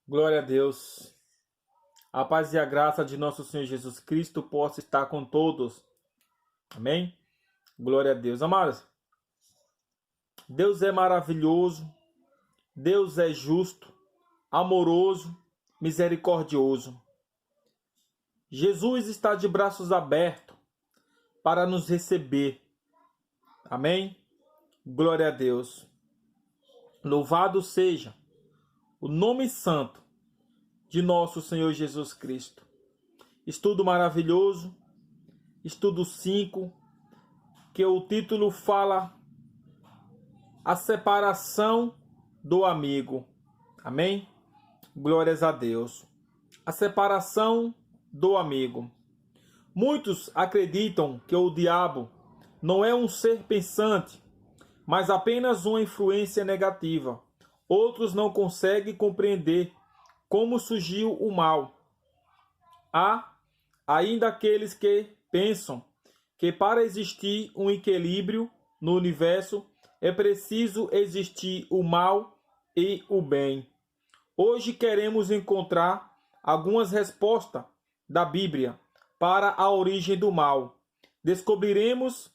Glória a Deus. A paz e a graça de nosso Senhor Jesus Cristo possa estar com todos. Amém? Glória a Deus. Amados, Deus é maravilhoso, Deus é justo, amoroso, misericordioso. Jesus está de braços abertos para nos receber. Amém? Glória a Deus. Louvado seja o nome santo de nosso Senhor Jesus Cristo. Estudo maravilhoso, estudo 5, que o título fala a separação do amigo. Amém? Glórias a Deus. A separação do amigo. Muitos acreditam que o diabo não é um ser pensante, mas apenas uma influência negativa. Outros não conseguem compreender como surgiu o mal. Há ainda aqueles que pensam que para existir um equilíbrio no universo é preciso existir o mal e o bem. Hoje queremos encontrar algumas respostas da Bíblia para a origem do mal. Descobriremos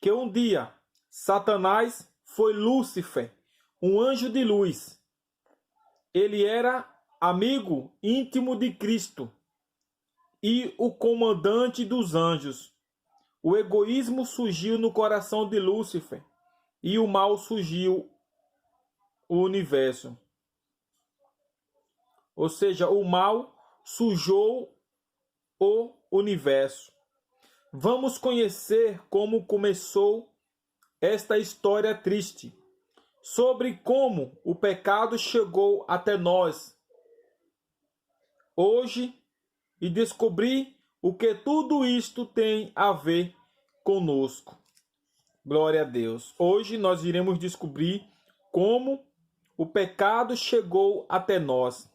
que um dia Satanás foi Lúcifer, um anjo de luz. Ele era amigo íntimo de Cristo e o comandante dos anjos. O egoísmo surgiu no coração de Lúcifer e o mal surgiu no universo. Ou seja, o mal sujou o universo. Vamos conhecer como começou esta história triste, sobre como o pecado chegou até nós hoje e descobrir o que tudo isto tem a ver conosco. Glória a Deus. Hoje nós iremos descobrir como o pecado chegou até nós.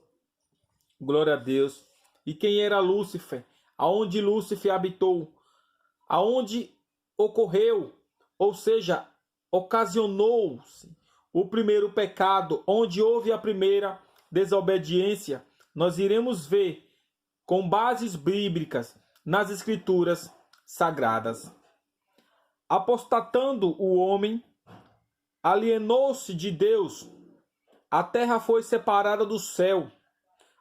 Glória a Deus. E quem era Lúcifer? Aonde Lúcifer habitou? Aonde ocorreu? Ou seja, ocasionou-se o primeiro pecado, onde houve a primeira desobediência. Nós iremos ver com bases bíblicas nas escrituras sagradas. Apostatando o homem, alienou-se de Deus. A terra foi separada do céu,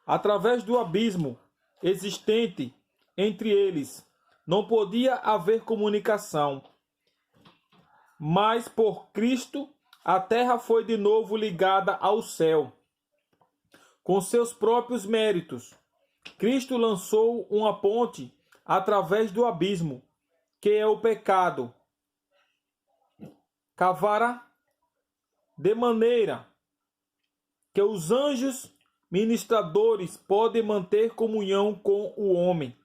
através do abismo existente entre eles. Não podia haver comunicação. Mas por Cristo, a terra foi de novo ligada ao céu. Com seus próprios méritos, Cristo lançou uma ponte através do abismo, que é o pecado. Cavara de maneira que os anjos ministradores podem manter comunhão com o homem.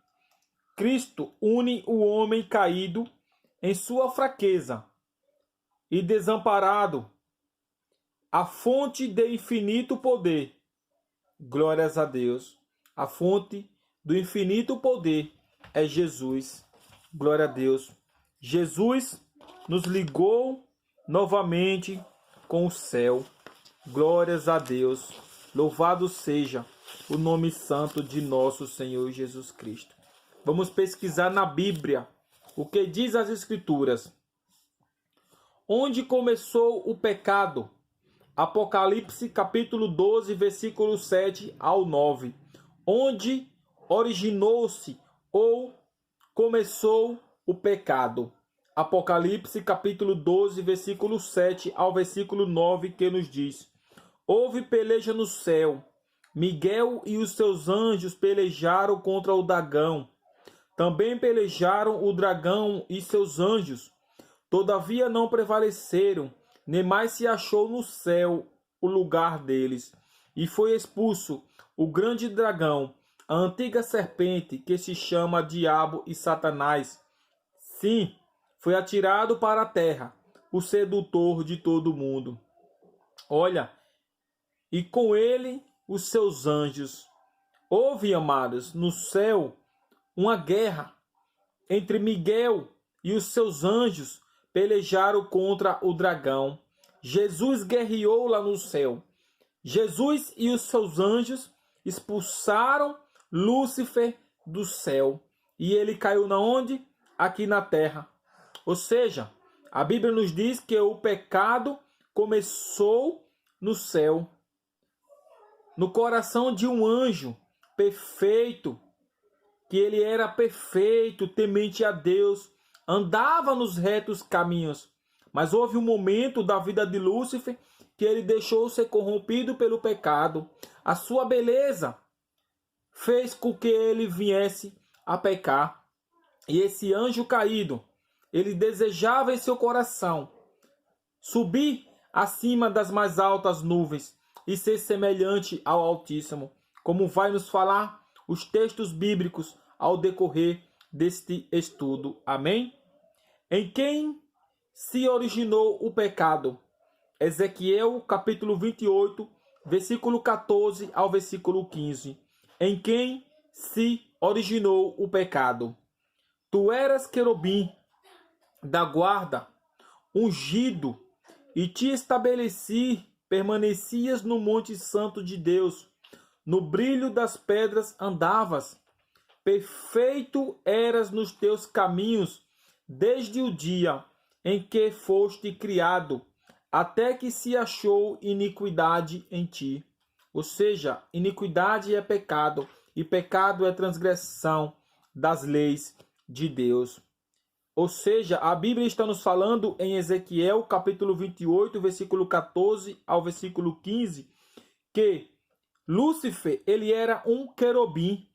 Cristo une o homem caído em sua fraqueza e desamparado à fonte de infinito poder. Glórias a Deus. A fonte do infinito poder é Jesus. Glória a Deus. Jesus nos ligou novamente com o céu. Glórias a Deus. Louvado seja o nome santo de nosso Senhor Jesus Cristo. Vamos pesquisar na Bíblia o que diz as Escrituras. Onde começou o pecado? Apocalipse capítulo 12, versículo 7 ao 9. Onde originou-se ou começou o pecado? Apocalipse capítulo 12, versículo 7 ao versículo 9, que nos diz: Houve peleja no céu. Miguel e os seus anjos pelejaram contra o dragão. Também pelejaram o dragão e seus anjos. Todavia não prevaleceram, nem mais se achou no céu o lugar deles. E foi expulso o grande dragão, a antiga serpente, que se chama Diabo e Satanás. Sim, foi atirado para a terra, o sedutor de todo mundo. Olha, e com ele os seus anjos. Houve, amados, no céu uma guerra entre Miguel e os seus anjos. Pelejaram contra o dragão. Jesus guerreou lá no céu. Jesus e os seus anjos expulsaram Lúcifer do céu. E ele caiu na onde? Aqui na terra. Ou seja, a Bíblia nos diz que o pecado começou no céu, no coração de um anjo perfeito, que ele era perfeito, temente a Deus, andava nos retos caminhos. Mas houve um momento da vida de Lúcifer que ele deixou ser corrompido pelo pecado. A sua beleza fez com que ele viesse a pecar. E esse anjo caído, ele desejava em seu coração subir acima das mais altas nuvens e ser semelhante ao Altíssimo, como vai nos falar os textos bíblicos ao decorrer deste estudo. Amém? Em quem se originou o pecado? Ezequiel, capítulo 28, versículo 14 ao versículo 15. Em quem se originou o pecado? Tu eras querubim da guarda, ungido, e te estabeleci, permanecias no monte santo de Deus, no brilho das pedras andavas, perfeito eras nos teus caminhos, desde o dia em que foste criado, até que se achou iniquidade em ti. Ou seja, iniquidade é pecado, e pecado é transgressão das leis de Deus. Ou seja, a Bíblia está nos falando em Ezequiel, capítulo 28, versículo 14 ao versículo 15, que Lúcifer, ele era um querubim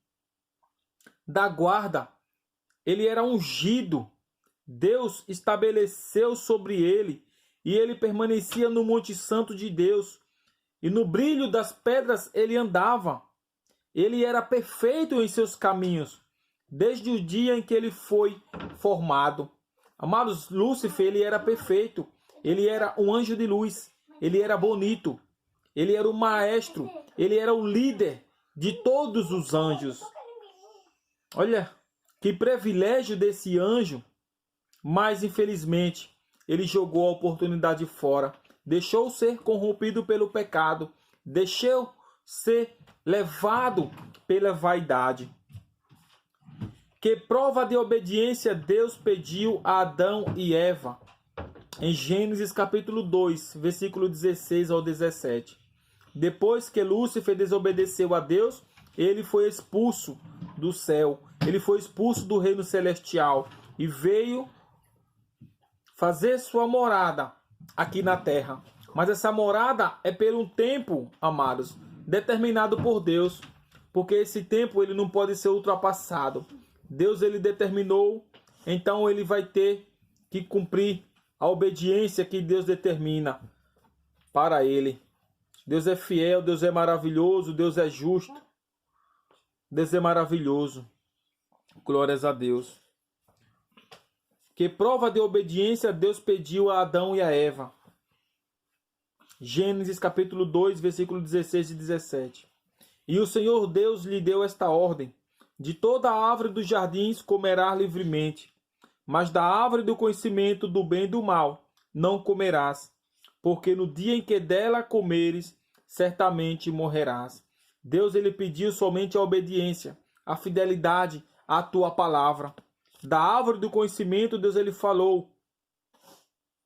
da guarda, ele era ungido. Deus estabeleceu sobre ele e ele permanecia no Monte Santo de Deus. E no brilho das pedras ele andava. Ele era perfeito em seus caminhos, desde o dia em que ele foi formado. Amados, Lúcifer, ele era perfeito. Ele era um anjo de luz. Ele era bonito. Ele era o maestro. Ele era o líder de todos os anjos. Olha, que privilégio desse anjo. Mas, infelizmente, ele jogou a oportunidade fora. Deixou ser corrompido pelo pecado. Deixou ser levado pela vaidade. Que prova de obediência Deus pediu a Adão e Eva? Em Gênesis capítulo 2, versículo 16 ao 17. Depois que Lúcifer desobedeceu a Deus, ele foi expulso do céu. Ele foi expulso do reino celestial e veio fazer sua morada aqui na terra. Mas essa morada é por um tempo, amados, determinado por Deus, porque esse tempo ele não pode ser ultrapassado. Deus ele determinou, então ele vai ter que cumprir a obediência que Deus determina para ele. Deus é fiel, Deus é maravilhoso, Deus é justo. Deus é maravilhoso. Glórias a Deus. Que prova de obediência Deus pediu a Adão e a Eva? Gênesis capítulo 2, versículo 16 e 17. E o Senhor Deus lhe deu esta ordem: de toda a árvore dos jardins comerás livremente, mas da árvore do conhecimento do bem e do mal não comerás, porque no dia em que dela comeres, certamente morrerás. Deus ele pediu somente a obediência, a fidelidade à tua palavra. Da árvore do conhecimento, Deus ele falou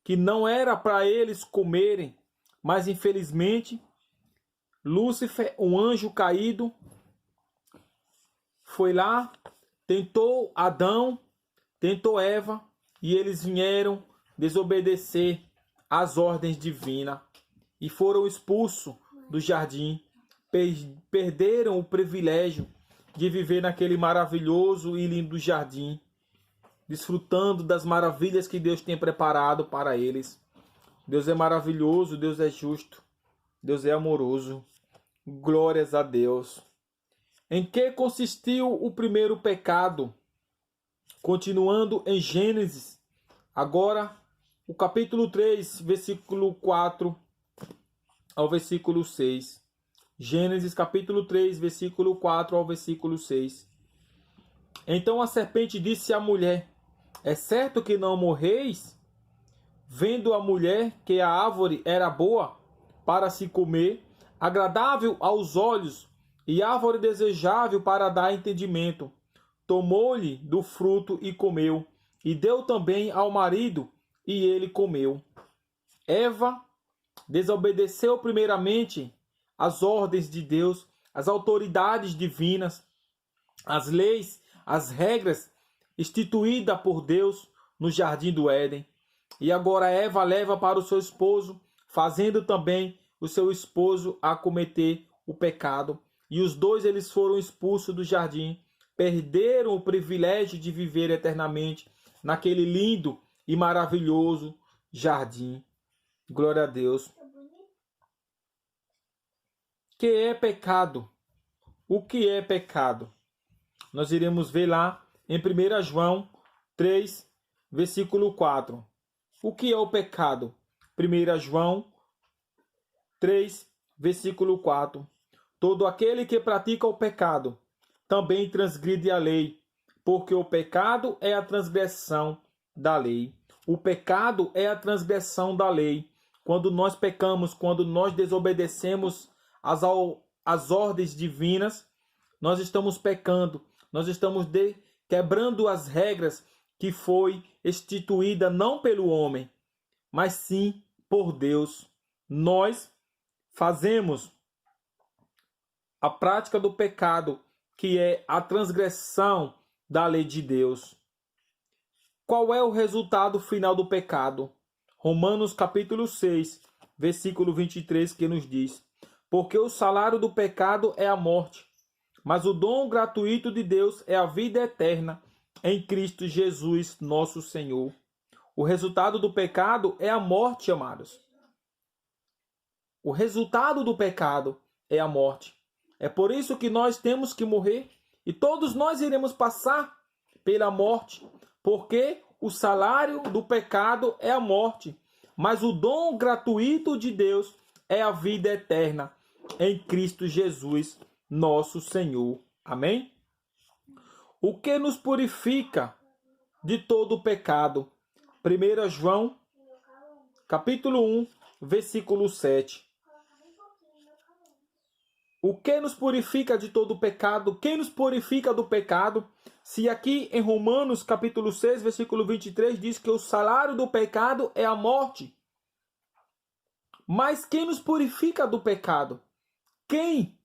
que não era para eles comerem, mas infelizmente Lúcifer, um anjo caído, foi lá, tentou Adão, tentou Eva, e eles vieram desobedecer às ordens divinas e foram expulsos do jardim. Perderam o privilégio de viver naquele maravilhoso e lindo jardim, desfrutando das maravilhas que Deus tem preparado para eles. Deus é maravilhoso, Deus é justo, Deus é amoroso. Glórias a Deus. Em que consistiu o primeiro pecado? Continuando em Gênesis, agora o capítulo 3, versículo 4 ao versículo 6. Gênesis capítulo 3, versículo 4 ao versículo 6. Então a serpente disse à mulher: é certo que não morreis? Vendo a mulher que a árvore era boa para se comer, agradável aos olhos e árvore desejável para dar entendimento. Tomou-lhe do fruto e comeu, e deu também ao marido, e ele comeu. Eva desobedeceu primeiramente as ordens de Deus, as autoridades divinas, as leis, as regras instituídas por Deus no jardim do Éden. E agora Eva leva para o seu esposo, fazendo também o seu esposo a cometer o pecado. E os dois eles foram expulsos do jardim, perderam o privilégio de viver eternamente naquele lindo e maravilhoso jardim. Glória a Deus. Que é pecado? O que é pecado? Nós iremos ver lá em 1 João 3, versículo 4. O que é o pecado? 1 João 3, versículo 4. Todo aquele que pratica o pecado também transgride a lei, porque o pecado é a transgressão da lei. O pecado é a transgressão da lei. Quando nós pecamos, quando nós desobedecemos às ordens divinas, nós estamos pecando, nós estamos quebrando as regras que foi instituída não pelo homem, mas sim por Deus. Nós fazemos a prática do pecado, que é a transgressão da lei de Deus. Qual é o resultado final do pecado? Romanos capítulo 6, versículo 23, que nos diz: porque o salário do pecado é a morte, mas o dom gratuito de Deus é a vida eterna em Cristo Jesus, nosso Senhor. O resultado do pecado é a morte, amados. O resultado do pecado é a morte. É por isso que nós temos que morrer, e todos nós iremos passar pela morte, porque o salário do pecado é a morte, mas o dom gratuito de Deus é a vida eterna em Cristo Jesus, nosso Senhor. Amém? O que nos purifica de todo o pecado? 1 João, capítulo 1, versículo 7. O que nos purifica de todo o pecado? Quem nos purifica do pecado? Se aqui em Romanos, capítulo 6, versículo 23, diz que o salário do pecado é a morte. Mas quem nos purifica do pecado? Quem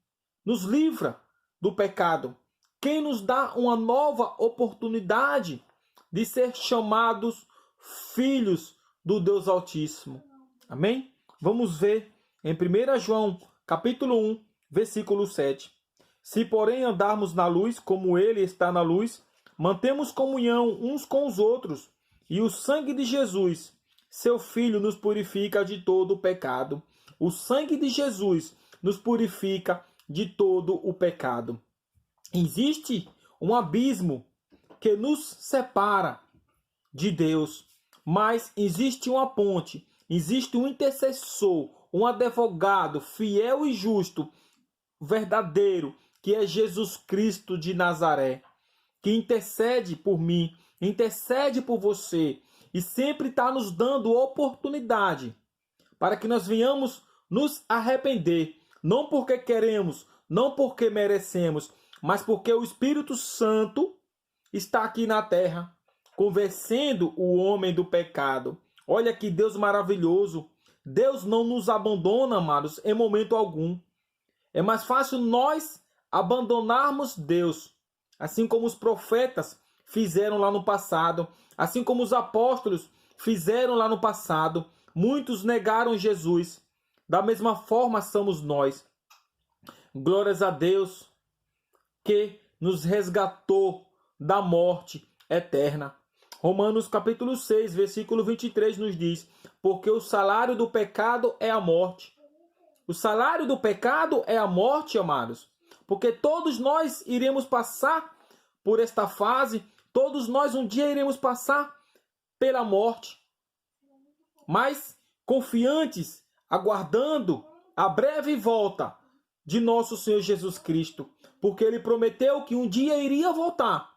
nos livra do pecado? Quem nos dá uma nova oportunidade de ser chamados filhos do Deus Altíssimo? Amém? Vamos ver em 1 João, capítulo 1, versículo 7. Se, porém, andarmos na luz, como ele está na luz, mantemos comunhão uns com os outros, e o sangue de Jesus, seu Filho, nos purifica de todo o pecado. O sangue de Jesus nos purifica de todo o pecado. Existe um abismo que nos separa de Deus, mas existe uma ponte, existe um intercessor, um advogado fiel e justo, verdadeiro, que é Jesus Cristo de Nazaré, que intercede por mim, intercede por você e sempre está nos dando oportunidade para que nós venhamos nos arrepender, não porque queremos, não porque merecemos, mas porque o Espírito Santo está aqui na terra, convencendo o homem do pecado. Olha que Deus maravilhoso. Deus não nos abandona, amados, em momento algum. É mais fácil nós abandonarmos Deus, assim como os profetas fizeram lá no passado, assim como os apóstolos fizeram lá no passado. Muitos negaram Jesus. Da mesma forma somos nós. Glórias a Deus que nos resgatou da morte eterna. Romanos capítulo 6, versículo 23 nos diz: porque o salário do pecado é a morte. O salário do pecado é a morte, amados. Porque todos nós iremos passar por esta fase, todos nós um dia iremos passar pela morte. Mas confiantes, aguardando a breve volta de nosso Senhor Jesus Cristo, porque ele prometeu que um dia iria voltar,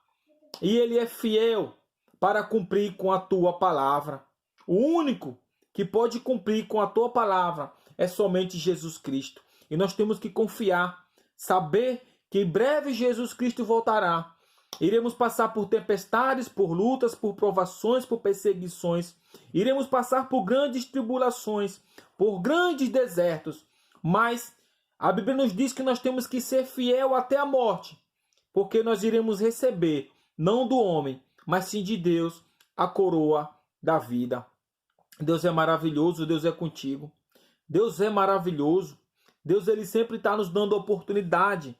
e ele é fiel para cumprir com a tua palavra. O único que pode cumprir com a tua palavra é somente Jesus Cristo. E nós temos que confiar saber que em breve Jesus Cristo voltará. Iremos passar por tempestades, por lutas, por provações, por perseguições. Iremos passar por grandes tribulações, por grandes desertos. Mas a Bíblia nos diz que nós temos que ser fiel até a morte, porque nós iremos receber, não do homem, mas sim de Deus, a coroa da vida. Deus é maravilhoso, Deus é contigo. Deus é maravilhoso. Deus, ele sempre está nos dando oportunidade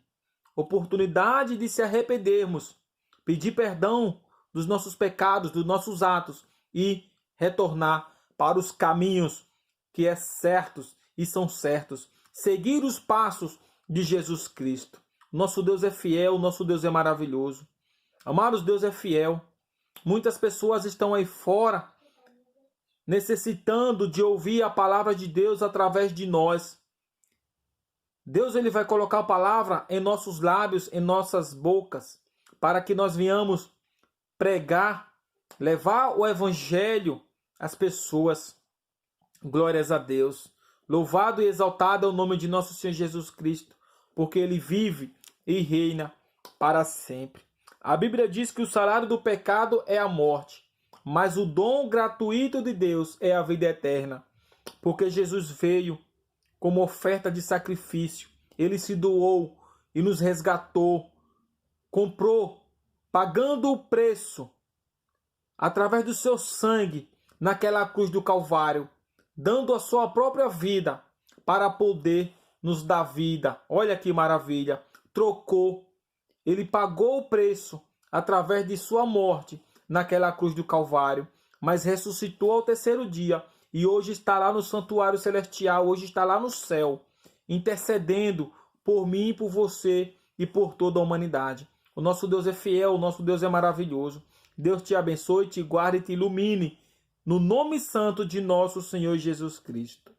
de se arrependermos, pedir perdão dos nossos pecados, dos nossos atos e retornar para os caminhos que é certos e são certos. Seguir os passos de Jesus Cristo. Nosso Deus é fiel, nosso Deus é maravilhoso. Amados, Deus é fiel. Muitas pessoas estão aí fora necessitando de ouvir a palavra de Deus através de nós. Deus, ele vai colocar a palavra em nossos lábios, em nossas bocas, para que nós venhamos pregar, levar o evangelho às pessoas. Glórias a Deus. Louvado e exaltado é o nome de nosso Senhor Jesus Cristo, porque ele vive e reina para sempre. A Bíblia diz que o salário do pecado é a morte, mas o dom gratuito de Deus é a vida eterna, porque Jesus veio como oferta de sacrifício. Ele se doou e nos resgatou, comprou, pagando o preço, através do seu sangue, naquela cruz do Calvário, dando a sua própria vida para poder nos dar vida. Olha que maravilha! Trocou, ele pagou o preço através de sua morte naquela cruz do Calvário, mas ressuscitou ao terceiro dia e hoje está lá no santuário celestial, hoje está lá no céu, intercedendo por mim e por você e por toda a humanidade. O nosso Deus é fiel, o nosso Deus é maravilhoso. Deus te abençoe, te guarde e te ilumine, no nome santo de nosso Senhor Jesus Cristo.